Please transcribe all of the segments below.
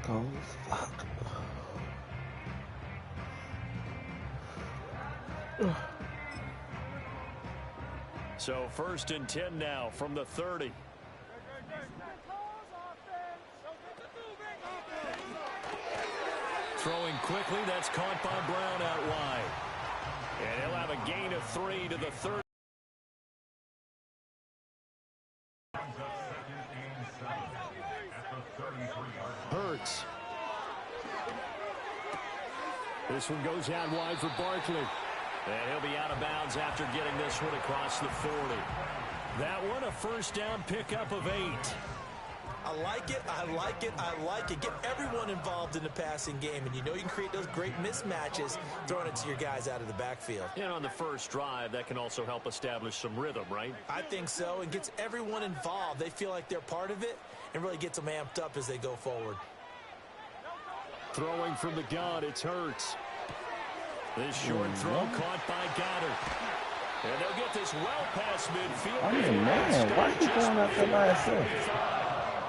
cold as fuck. So 1st and 10 now from the 30. Throwing quickly, that's caught by Brown out wide. And he'll have a gain of 3 to the 30. Hurts. This one goes out wide for Barkley. And he'll be out of bounds after getting this one across the 40. That one a first down pickup of 8. I like it, I like it, I like it. Get everyone involved in the passing game, and you know you can create those great mismatches throwing it to your guys out of the backfield. And on the first drive, that can also help establish some rhythm, right? I think so, and gets everyone involved. They feel like they're part of it and really gets them amped up as they go forward. Throwing from the gun, it's Hurts. This short throw caught by Goddard. And they'll get this well past midfield. I mean, man, why is he going up there by himself?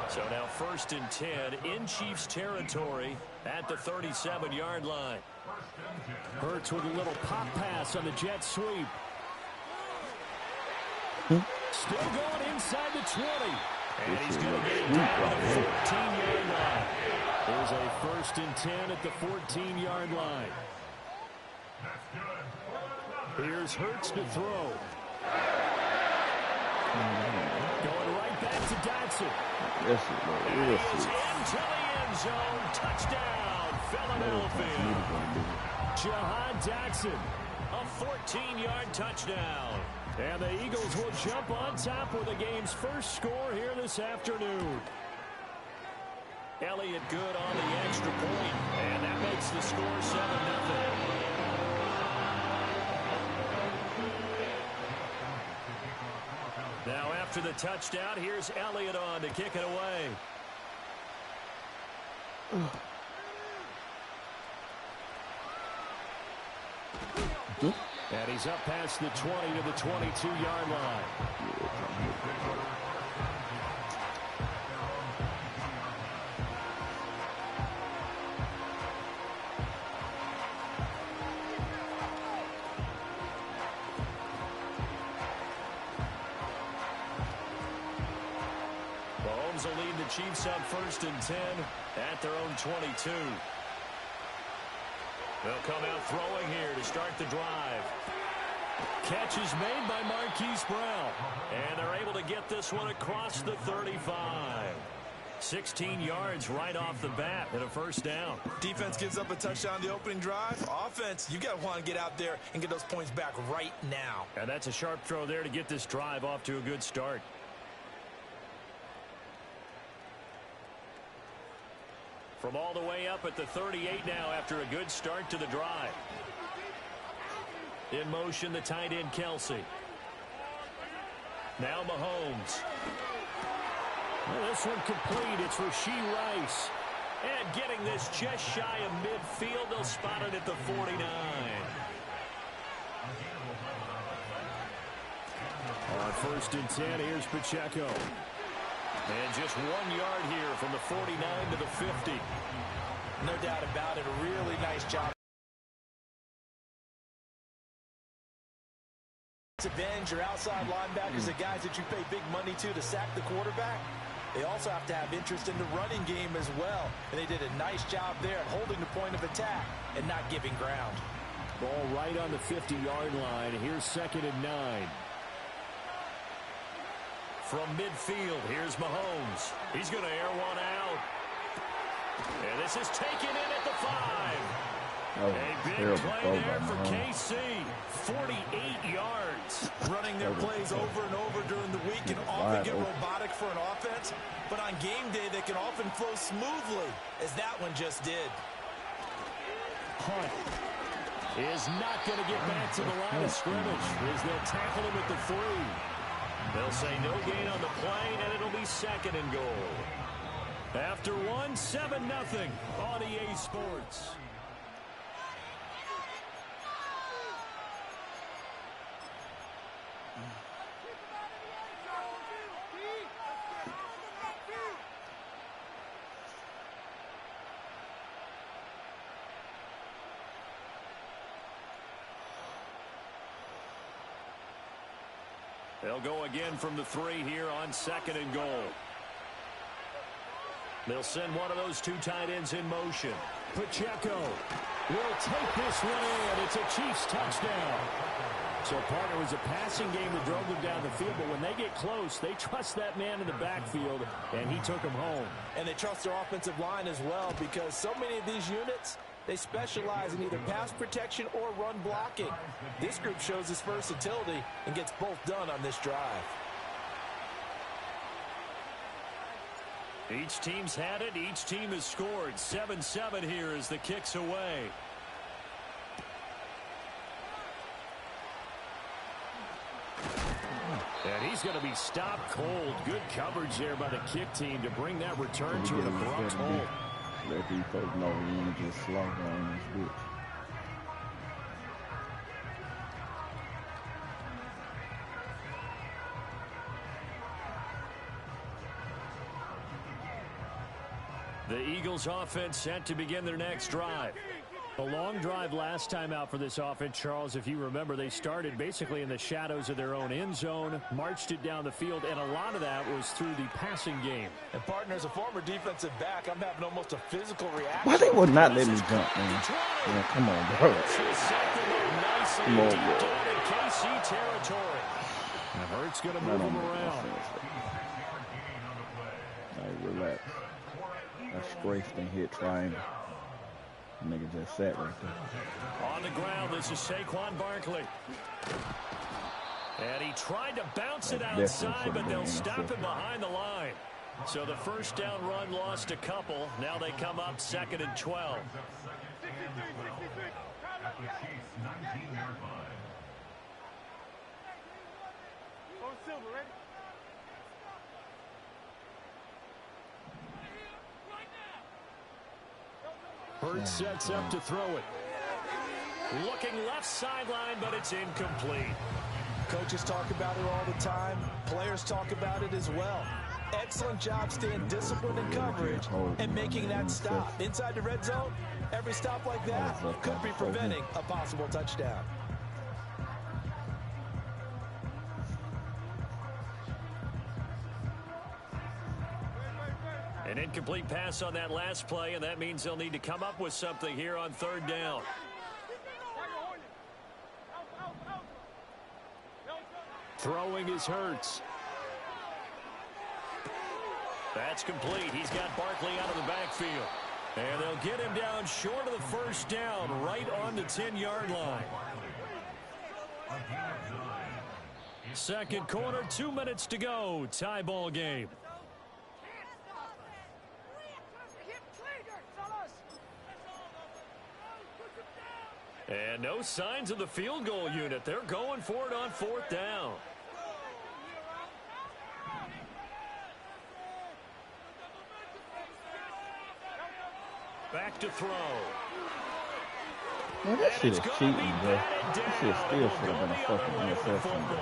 So now 1st and 10 in Chiefs territory at the 37-yard line. Hurts with a little pop pass on the jet sweep. Still going inside the 20. And he's going to get it down to the 14-yard line. There's a 1st and 10 at the 14-yard line. Here's Hurts to throw. Going right back to Dotson. This is into the end zone. Touchdown, Philadelphia. Jahan Dotson, a 14-yard touchdown. And the Eagles will jump on top with the game's first score here this afternoon. Elliott good on the extra point, and that makes the score 7-0. Now after the touchdown, here's Elliott on to kick it away. And he's up past the 20 to the 22-yard line. Mahomes will lead the Chiefs up 1st and 10 at their own 22. They'll come out throwing here to start the drive. Catch is made by Marquise Brown. And they're able to get this one across the 35. 16 yards right off the bat and a first down. Defense gives up a touchdown the opening drive. Offense, you got to want to get out there and get those points back right now. And that's a sharp throw there to get this drive off to a good start. From all the way up at the 38 now after a good start to the drive. In motion, the tight end, Kelsey. Now Mahomes. Well, this one complete. It's Rashee Rice. And getting this just shy of midfield. They'll spot it at the 49. On 1st and 10, here's Pacheco. And just 1 yard here from the 49 to the 50. No doubt about it. A really nice job. Avenge your outside linebackers, the guys that you pay big money to sack the quarterback. They also have to have interest in the running game as well. And they did a nice job there at holding the point of attack and not giving ground. Ball right on the 50-yard line. Here's 2nd and 9. From midfield, here's Mahomes. He's going to air one out. And this is taken in at the 5. Oh, a big play there for KC. 48 yards. Running their plays over and over during the week can often get robotic for an offense, but on game day they can often flow smoothly, as that one just did. Hunt is not going to get back to the line of scrimmage as they'll tackle him at the 3. They'll say no gain on the play, and it'll be 2nd and goal. After 7-0 on EA Sports. They'll go again from the 3 here on 2nd and goal. They'll send one of those 2 tight ends in motion. Pacheco will take this one in. It's a Chiefs touchdown. So, partner, it was a passing game that drove them down the field, but when they get close, they trust that man in the backfield, and he took them home. And they trust their offensive line as well, because so many of these units, they specialize in either pass protection or run blocking. This group shows its versatility and gets both done on this drive. Each team's had it. Each team has scored. 7-7 here as the kick's away. And he's going to be stopped cold. Good coverage there by the kick team to bring that return to an abrupt halt. Let these folks know we ain't just slow on this bitch. The Eagles offense set to begin their next drive. A long drive last time out for this offense, Charles. If you remember, they started basically in the shadows of their own end zone, marched it down the field, and a lot of that was through the passing game. And, partner, as a former defensive back, I'm having almost a physical reaction. Why they would not let me jump, man? Yeah, come on, bro. Come on, bro. KC territory. And Hurts going to move him around. Hey, relax. That's strafed and hit triangle. Nigga just sat right there. On the ground, this is Saquon Barkley. And he tried to bounce it outside, but they'll stop him behind the line. So the first down run lost a couple. Now they come up 2nd and 12. Hurts sets up to throw it. Looking left sideline, but it's incomplete. Coaches talk about it all the time. Players talk about it as well. Excellent job staying disciplined in coverage and making that stop. Inside the red zone, every stop like that could be preventing a possible touchdown. An incomplete pass on that last play, and that means they'll need to come up with something here on 3rd down. Throwing is Hurts. That's complete. He's got Barkley out of the backfield. And they'll get him down short of the first down, right on the 10-yard line. Second quarter, 2 minutes to go. Tie ball game. And no signs of the field goal unit. They're going for it on 4th down. Back to throw. Man, that shit is cheating, bro. That shit still should have been a fucking interception, bro.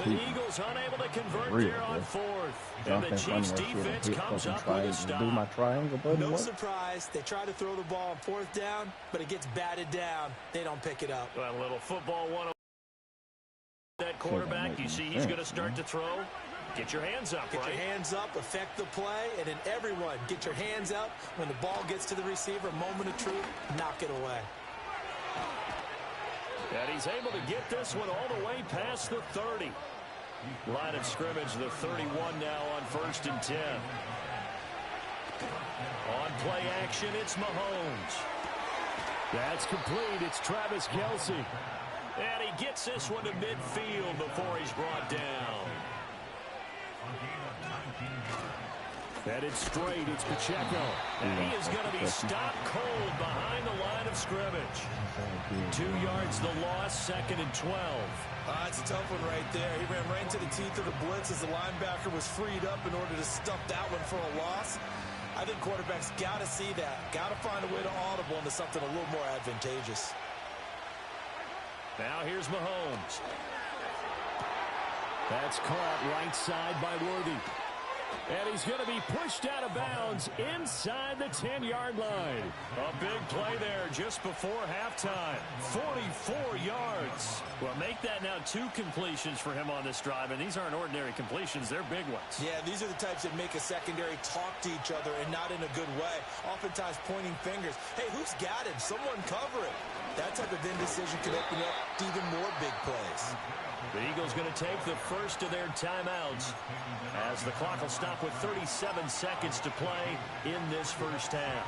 The Eagles unable to convert here on 4th. And the Chiefs defense comes up with a stop. Do my triangle, buddy. No surprise. They try to throw the ball on 4th down, but it gets batted down. They don't pick it up. Well, a little football 101. That quarterback, you see he's going to start to throw. Get your hands up, Get right? your hands up, affect the play, and then everyone get your hands up. When the ball gets to the receiver, moment of truth, knock it away. And he's able to get this one all the way past the 30. Line of scrimmage, the 31 now on 1st and 10. On play action, it's Mahomes. That's complete. It's Travis Kelce. And he gets this one to midfield before he's brought down. Headed straight, it's Pacheco. And he is going to be stopped cold behind the line of scrimmage. 2 yards the loss, 2nd and 12. It's a tough one right there. He ran right into the teeth of the blitz as the linebacker was freed up in order to stuff that one for a loss. I think quarterbacks got to see that. Got to find a way to audible into something a little more advantageous. Now here's Mahomes. That's caught right side by Worthy. And he's going to be pushed out of bounds inside the 10-yard line. A big play there just before halftime. 44 yards. Well, make that now 2 completions for him on this drive, and these aren't ordinary completions. They're big ones. Yeah, these are the types that make a secondary talk to each other and not in a good way. Oftentimes pointing fingers. Hey, who's got him? Someone cover it. That type of indecision can open up to even more big plays. The Eagles going to take the first of their timeouts as the clock will stop with 37 seconds to play in this first half.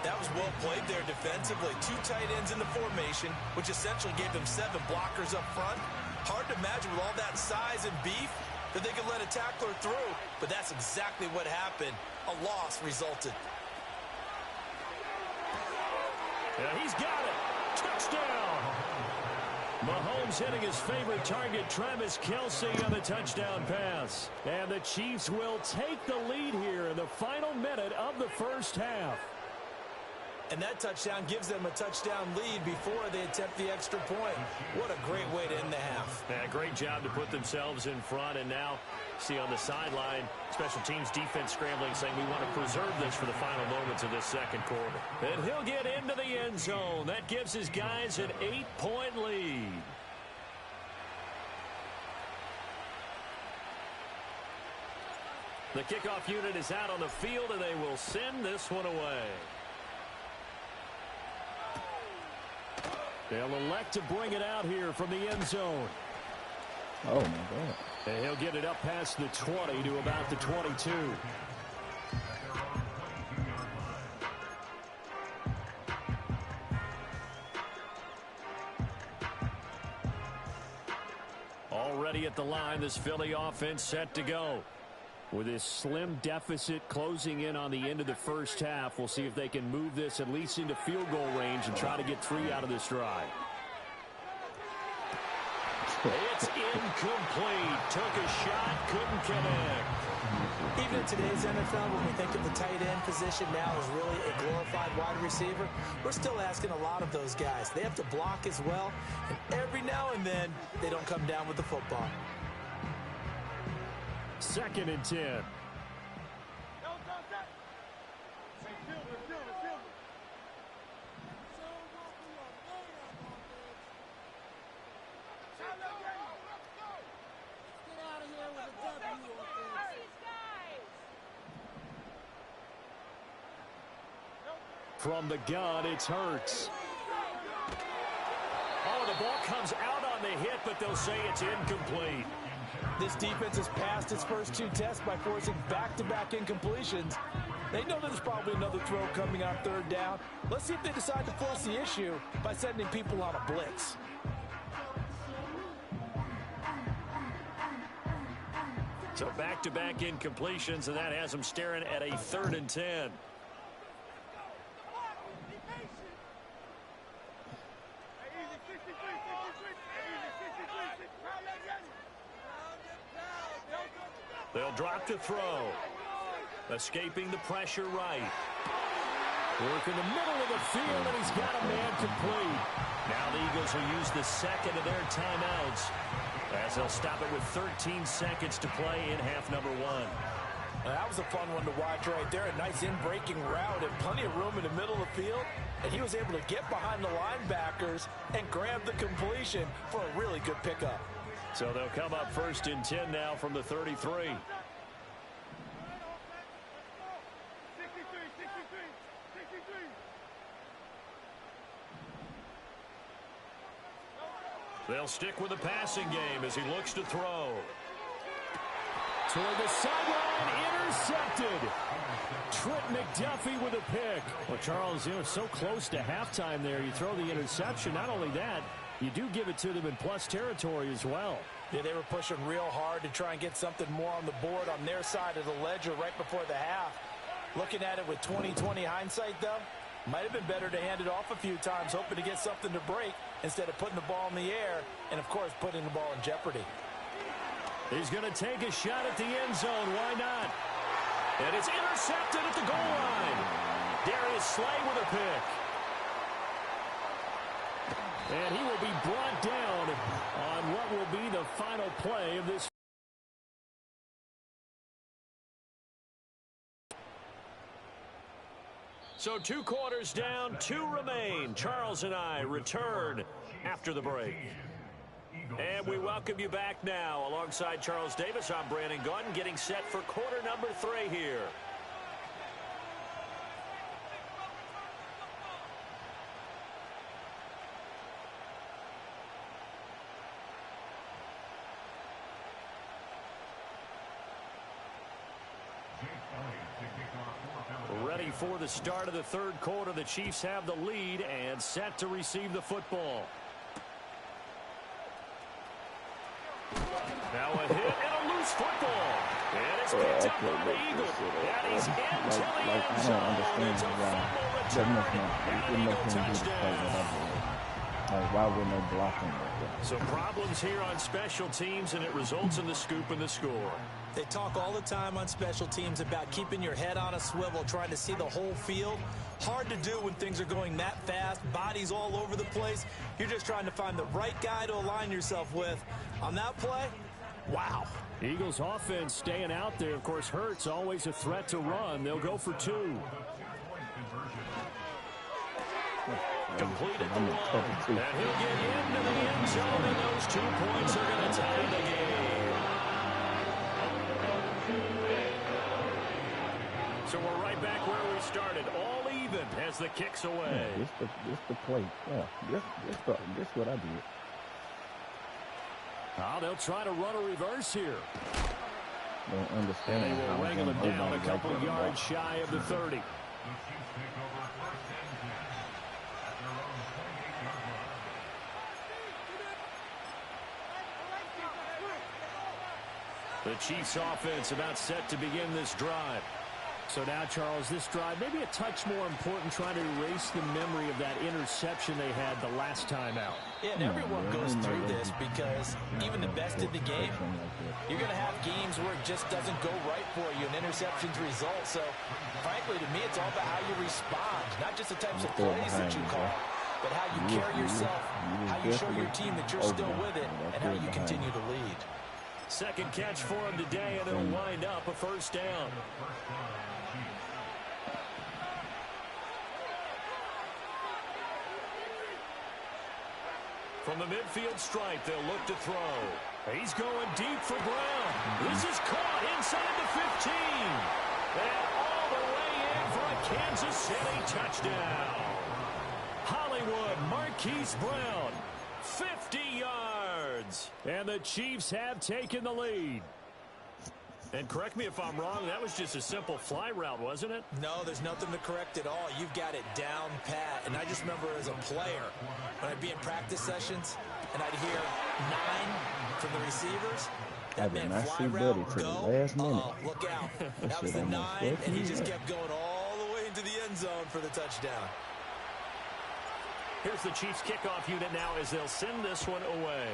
That was well played there defensively. 2 tight ends in the formation, which essentially gave them 7 blockers up front. Hard to imagine with all that size and beef that they could let a tackler through, but that's exactly what happened. A loss resulted. Yeah, he's got it. Touchdown. Mahomes hitting his favorite target, Travis Kelce, on the touchdown pass. And the Chiefs will take the lead here in the final minute of the first half. And that touchdown gives them a touchdown lead before they attempt the extra point. What a great way to end the half. Yeah, great job to put themselves in front. And now, see on the sideline, special teams defense scrambling, saying we want to preserve this for the final moments of this second quarter. And he'll get into the end zone. That gives his guys an 8-point lead. The kickoff unit is out on the field, and they will send this one away. They'll elect to bring it out here from the end zone. Oh, my God. And he'll get it up past the 20 to about the 22. Already at the line, this Philly offense set to go. With this slim deficit closing in on the end of the first half, we'll see if they can move this at least into field goal range and try to get 3 out of this drive. It's incomplete. Took a shot, couldn't connect. Even in today's NFL, when we think of the tight end position now as really a glorified wide receiver, we're still asking a lot of those guys. They have to block as well, and every now and then, they don't come down with the football. 2nd and 10. From the gun, it's Hurts. Oh, the ball comes out on the hit, but they'll say it's incomplete. This defense has passed its first 2 tests by forcing back-to-back incompletions. They know there's probably another throw coming on 3rd down. Let's see if they decide to force the issue by sending people on a blitz. So back-to-back incompletions, and that has them staring at a 3rd and 10. They'll drop to throw. Escaping the pressure right. Work in the middle of the field, and he's got a man complete. Now the Eagles will use the 2nd of their timeouts as they'll stop it with 13 seconds to play in half number 1. That was a fun one to watch right there. A nice in-breaking route and plenty of room in the middle of the field. And he was able to get behind the linebackers and grab the completion for a really good pickup. So they'll come up 1st and 10 now from the 33. They'll stick with the passing game as he looks to throw. Toward the sideline, intercepted. Trent McDuffie with a pick. Well, Charles, so close to halftime there. You throw the interception. Not only that, you do give it to them in plus territory as well. Yeah, they were pushing real hard to try and get something more on the board on their side of the ledger right before the half. Looking at it with 20/20 hindsight, though, might have been better to hand it off a few times, hoping to get something to break instead of putting the ball in the air and, of course, putting the ball in jeopardy. He's going to take a shot at the end zone. Why not? And it's intercepted at the goal line. Darius Slay with a pick. And he will be brought down on what will be the final play of this So 2 quarters down, 2 remain. Charles and I return after the break. And we welcome you back now. Alongside Charles Davis, I'm Brandon Gaudin, getting set for quarter number 3 here. Ready for the start of the 3rd quarter. The Chiefs have the lead and set to receive the football. Now a hit and a loose football. And it's picked up by the Eagles. And he's into the end zone. It's a fumble return and an Eagle touchdown. Why wouldn't they block him like that? Some problems here on special teams, and it results in the scoop and the score. They talk all the time on special teams about keeping your head on a swivel, trying to see the whole field. Hard to do when things are going that fast, bodies all over the place. You're just trying to find the right guy to align yourself with. On that play, wow. Eagles offense staying out there. Of course, Hurts always a threat to run. They'll go for 2. Completed the run. And he'll get into the end zone, and those 2 points are going to tie the game. So we're right back where we started, all even as the kick's away. Yeah, this the play. Yeah, this what I did. They'll try to run a reverse here. Don't understand. And they will wrangle him down a couple yards shy of the 30. The Chiefs offense about set to begin this drive. So now, Charles, this drive maybe a touch more important, trying to erase the memory of that interception they had the last time out. Yeah, and everyone goes through this because even the best in the game, you're going to have games where it just doesn't go right for you, and interceptions result. So, frankly, to me, it's all about how you respond, not just the types of plays that you call, but how you carry yourself, how you show your team that you're still with it, and how you continue to lead. Second catch for him today, and it'll wind up a first down. From the midfield stripe, they'll look to throw. He's going deep for Brown. This is caught inside the 15. And all the way in for a Kansas City touchdown. Hollywood Marquise Brown, 50 yards. And the Chiefs have taken the lead. And correct me if I'm wrong, that was just a simple fly route, wasn't it? No, there's nothing to correct at all. You've got it down pat. And I just remember as a player, when I'd be in practice sessions, and I'd hear 9 from the receivers. That meant fly route, go, look out. That was the 9, and he just kept going all the way into the end zone for the touchdown. Here's the Chiefs kickoff unit now as they'll send this one away.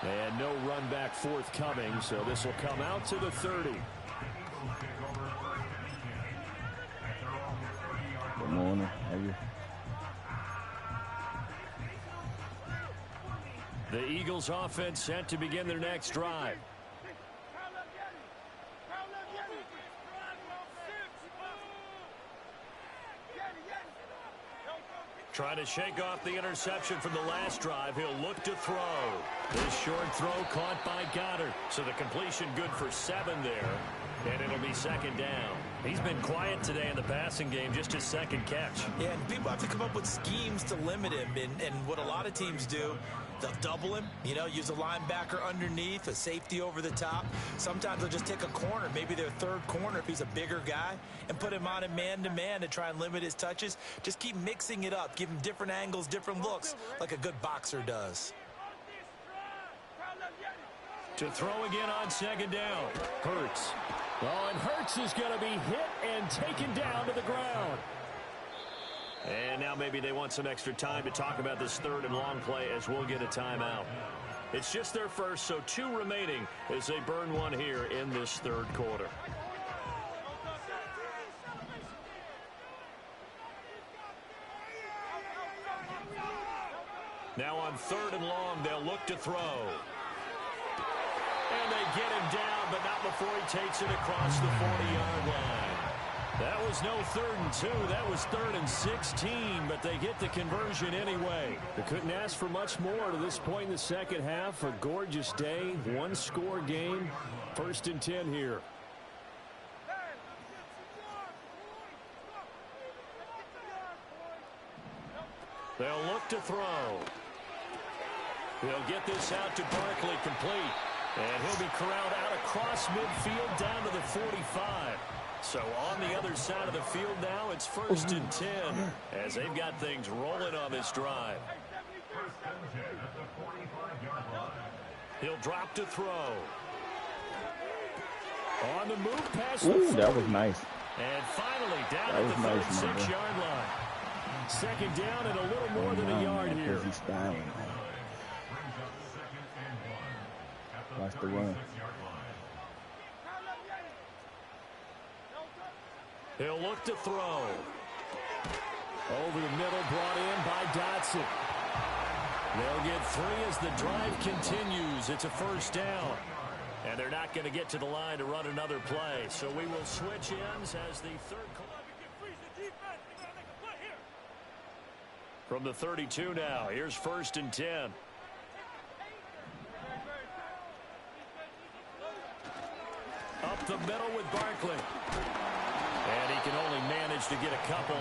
And no run back forthcoming, so this will come out to the 30. Good morning. How are you? The Eagles offense set to begin their next drive. Trying to shake off the interception from the last drive. He'll look to throw. This short throw caught by Goddard. So the completion good for 7 there. And it'll be second down. He's been quiet today in the passing game, just his second catch. Yeah, and people have to come up with schemes to limit him. And what a lot of teams do, they'll double him, use a linebacker underneath, a safety over the top. Sometimes they'll just take a corner, maybe their third corner if he's a bigger guy, and put him on a man-to-man to try and limit his touches. Just keep mixing it up, give him different angles, different looks, like a good boxer does. To throw again on second down. Hurts. Oh, and Hurts is going to be hit and taken down to the ground. And now maybe they want some extra time to talk about this third and long play as we'll get a timeout. It's just their first, so 2 remaining as they burn one here in this third quarter. Now on third and long, they'll look to throw. And they get him down, but not before he takes it across the 40-yard line. That was no 3rd and 2. That was 3rd and 16, but they get the conversion anyway. They couldn't ask for much more to this point in the second half. A gorgeous day, one-score game. 1st and 10 here. They'll look to throw. They'll get this out to Barkley, complete. And he'll be corralled out across midfield down to the 45. So on the other side of the field now, it's 1st and 10 as they've got things rolling on this drive. He'll drop to throw. On the move past the 40. That was nice. And finally down at the 36-yard line. 2nd down and a little more than a yard here. He's styling. Watch the run. He'll look to throw. Over the middle, brought in by Dotson. They'll get 3 as the drive continues. It's a 1st down. And they're not going to get to the line to run another play. So we will switch ends as the third. From the 32 now, here's 1st and 10. Up the middle with Barkley. And he can only manage to get a couple.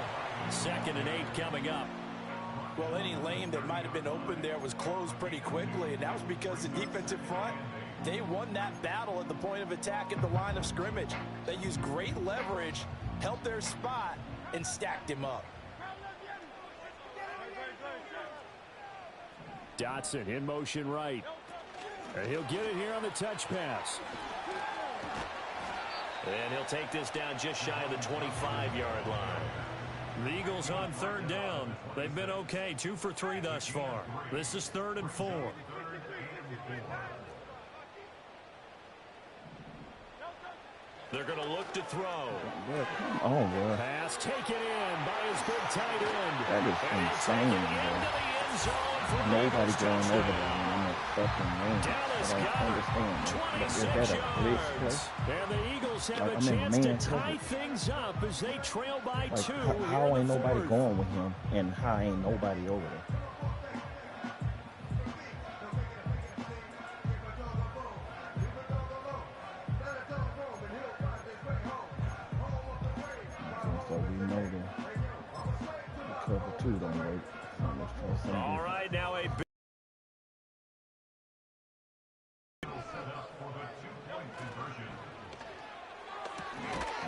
2nd and 8 coming up. Well, any lane that might have been open there was closed pretty quickly, and that was because the defensive front, they won that battle at the point of attack at the line of scrimmage. They used great leverage, held their spot, and stacked him up. Dotson in motion right. And he'll get it here on the touch pass. And he'll take this down just shy of the 25-yard line. The Eagles on 3rd down. They've been okay, 2 for 3 thus far. This is 3rd and 4. They're going to look to throw. Oh, boy. Pass taken in by his big tight end. That is insane, bro. Nobody going over there in that fucking lane. I don't understand. Is that a blitz play? And the Eagles have a chance to tie things up as they trail by 2. How ain't nobody going with him, and how ain't nobody over there? So we know the cover 2 don't work. All right, now a big.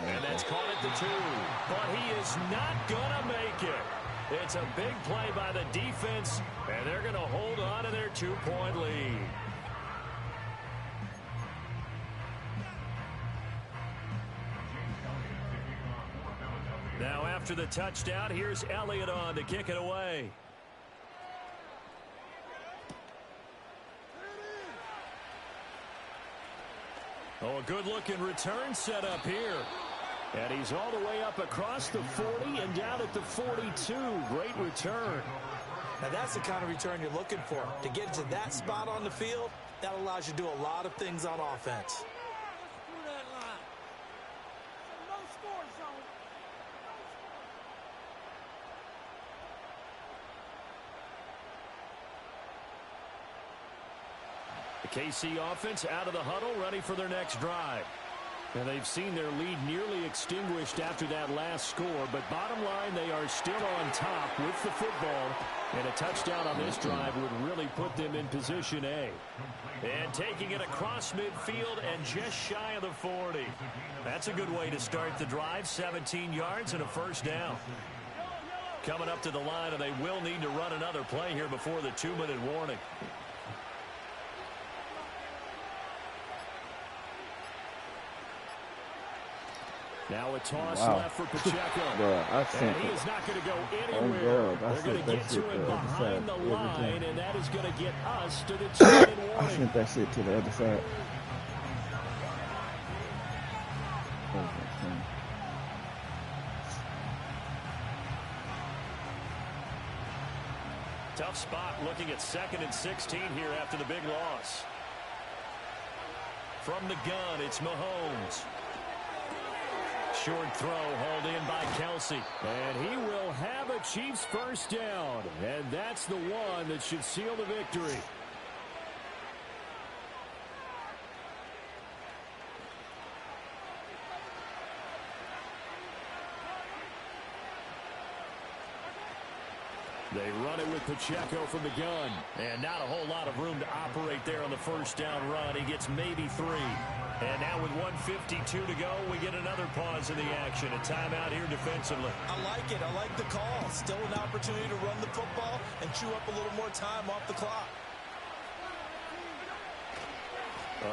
And that's caught at the 2. But he is not going to make it. It's a big play by the defense, and they're going to hold on to their 2-point lead. Now after the touchdown, here's Elliott on to kick it away. Oh, a good-looking return set up here. And he's all the way up across the 40 and down at the 42. Great return. Now that's the kind of return you're looking for. To get to that spot on the field, that allows you to do a lot of things on offense. The KC offense out of the huddle, ready for their next drive. And they've seen their lead nearly extinguished after that last score, but bottom line, they are still on top with the football, and a touchdown on this drive would really put them in position A. And taking it across midfield and just shy of the 40. That's a good way to start the drive, 17 yards and a 1st down. Coming up to the line, and they will need to run another play here before the 2-minute warning. Now a toss left for Pacheco. And he is not going to go anywhere. They're going to get to him behind the line, and that is going to get us to the 2-minute warning. I sent that shit to the other side. Tough spot looking at 2nd and 16 here after the big loss. From the gun, it's Mahomes. Short throw hauled in by Kelsey. And he will have a Chiefs first down. And that's the one that should seal the victory. They run it with Pacheco from the gun. And not a whole lot of room to operate there on the first down run. He gets maybe 3. And now with 1:52 to go, we get another pause in the action. A timeout here defensively. I like it. I like the call. Still an opportunity to run the football and chew up a little more time off the clock.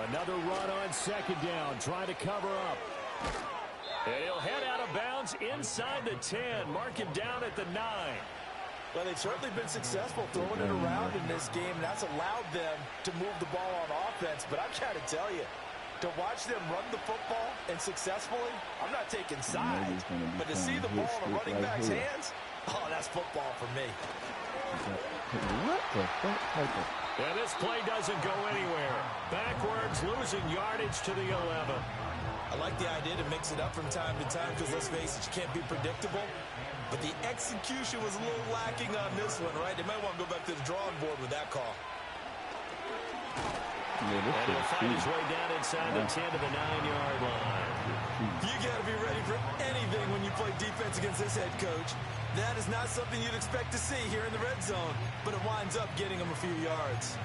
Another run on second down, trying to cover up. And he'll head out of bounds inside the 10. Mark him down at the 9. Well, they've certainly been successful throwing it around in this game, and that's allowed them to move the ball on offense. But I've got to tell you, to watch them run the football and successfully, I'm not taking sides, but to see the ball in a running back's hands, oh, that's football for me. What the fuck? And this play doesn't go anywhere. Backwards, losing yardage to the 11. I like the idea to mix it up from time to time because, let's face it, you can't be predictable. But the execution was a little lacking on this one, right? They might want to go back to the drawing board with that call. Yeah, and he'll find his way down inside the 10 to the 9-yard line. You got to be ready for anything when you play defense against this head coach. That is not something you'd expect to see here in the red zone, but it winds up getting him a few yards.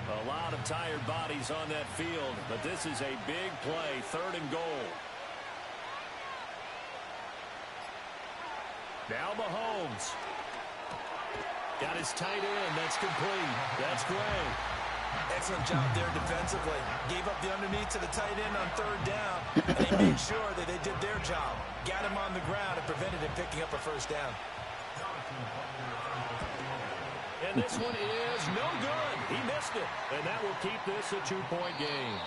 A lot of tired bodies on that field, but this is a big play, 3rd and goal. Now Mahomes. Got his tight end. That's complete. That's Gray. Excellent job there defensively. Gave up the underneath to the tight end on 3rd down, and they made sure that they did their job. Got him on the ground and prevented him picking up a first down. And this one is no good. He missed it. And that will keep this a 2-point game.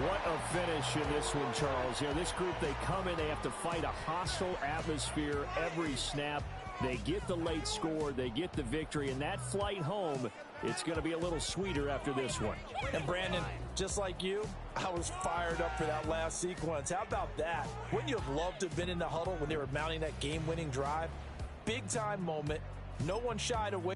What a finish in this one, Charles. You know, this group, they come in, they have to fight a hostile atmosphere every snap. They get the late score, they get the victory, and that flight home, it's going to be a little sweeter after this one. And Brandon, just like you, I was fired up for that last sequence. How about that? Wouldn't you have loved to have been in the huddle when they were mounting that game-winning drive? Big-time moment. No one shied away.